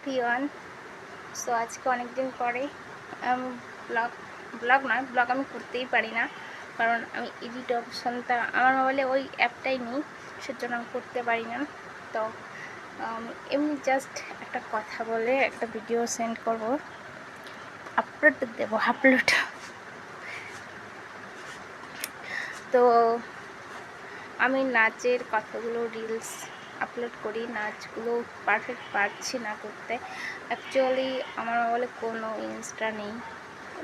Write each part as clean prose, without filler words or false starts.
Everyone. So আজকে অনেক দিন পরে ব্লগ ব্লগ আমি করতেই পারি না, কারণ আমি এডিট অপশানটা আমার মোবাইলে ওই অ্যাপটাই নেই, সেজন্য আমি করতে পারি না। তো এমনি জাস্ট একটা কথা বলে একটা ভিডিও সেন্ড করব, আপলোড দেবো। তো আমি নাচের কথাগুলো রিলস আপলোড করি, নাচগুলো পারফেক্ট পারছি না করতে। অ্যাকচুয়ালি আমার মোবাইলে কোনো ইনস্টা নেই,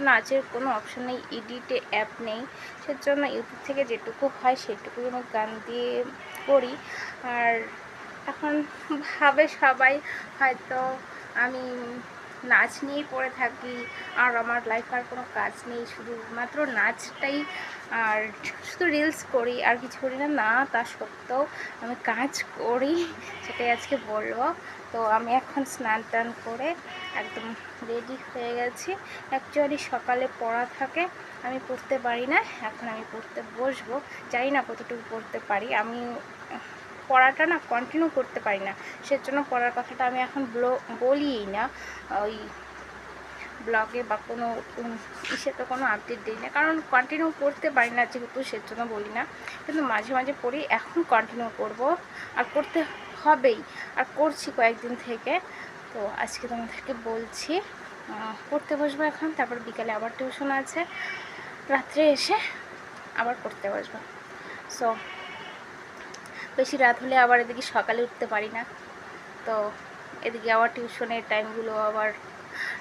নাচের কোনো অপশন নেই, এডিটে অ্যাপ নেই, সেজন্য ইউটিউব থেকে যেটুকু হয় সেটুকুই আমি গান দিয়ে করি। আর এখন ভাবে সবাই হয়তো আমি নাচ নিয়েই পড়ে থাকি, আর আমার লাইফ আর কোনো কাজ নেই, শুধুমাত্র নাচটাই, আর শুধু রিলস করি আর কিছু করি না। না, তা সত্ত্বেও আমি কাজ করি, সেটাই আজকে বলবো। তো আমি এখন স্নান টান করে একদম রেডি হয়ে গেছি। অ্যাকচুয়ালি সকালে পড়া থাকে, আমি পড়তে পারি না, এখন আমি পড়তে বসবো। জানি না কতটুকু পড়তে পারি, আমি পড়াটা না কন্টিনিউ করতে পারি না, সেজন্য পড়ার কথাটা আমি এখন বলিই না। ওই ব্লগে বা কোনো ইসে তো কোনো আপডেট দিই না, কারণ কন্টিনিউ করতে পারি না যেহেতু, সেজন্য বলি না। কিন্তু মাঝে মাঝে পড়ি, এখন কন্টিনিউ করব, আর করতে হবেই, আর করছি কয়েকদিন থেকে। তো আজকে তোমাদেরকে বলছি, পড়তে বসবো এখন, তারপর বিকালে আবার টিউশন আছে, রাত্রে এসে আবার পড়তে বসবো। সো বেশি রাত হলে আবার এদিকে সকালে উঠতে পারি না, তো এদিকে আবার টিউশনের টাইমগুলো আবার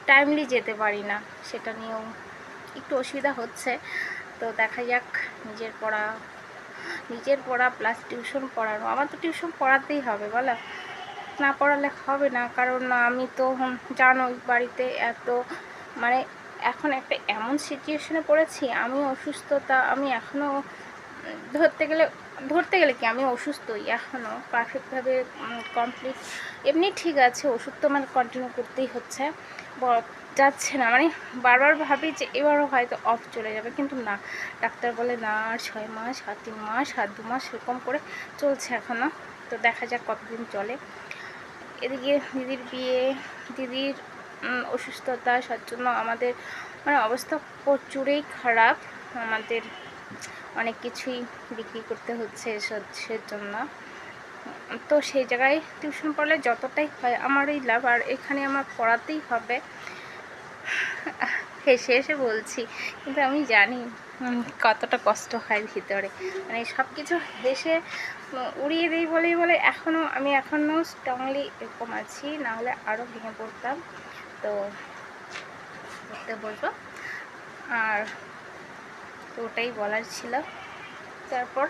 টাইমলি যেতে পারি না, সেটা নিয়েও একটু অসুবিধা হচ্ছে। তো দেখা যাক, নিজের পড়া প্লাস টিউশন পড়ানো, আমার তো টিউশন পড়াতেই হবে, বলো, না পড়ালে হবে না। কারণ আমি তো জানোই বাড়িতে এত, মানে এখন একটা এমন সিচুয়েশনে পড়েছি, আমি অসুস্থতা, আমি এখনও ধরতে গেলে কি আমি অসুস্থই এখনও, পারফেক্টভাবে কমপ্লিট এমনি ঠিক আছে, ওষুধ তো মানে কন্টিনিউ করতেই হচ্ছে, যাচ্ছে না, মানে বারবার ভাবি যে এবারও হয়তো অফ চলে যাবে, কিন্তু না, ডাক্তার বলে না, আর 6 মাস, আর 3 মাস, আর 2 মাস এরকম করে চলছে এখনও। তো দেখা যাক কতদিন চলে। এদিকে দিদির বিয়ে, দিদির অসুস্থতা, তার জন্য আমাদের মানে অবস্থা প্রচুরই খারাপ, আমাদের অনেক কিছুই বিক্রি করতে হচ্ছে এসবের জন্য। তো সেই জায়গায় টিউশন পড়লে যতটাই হয় আমারই লাভ, আর এখানে আমার পড়াতেই হবে। হেসে হেসে বলছি, কিন্তু আমি জানি কতটা কষ্ট হয় ভিতরে, মানে সব কিছু হেসে উড়িয়ে দিই বলে আমি এখনও স্ট্রংলি এরকম আছি, নাহলে আরও ভেঙে পড়তাম। তো পড়তে বলবো, আর তো ওটাই বলার ছিল। তারপর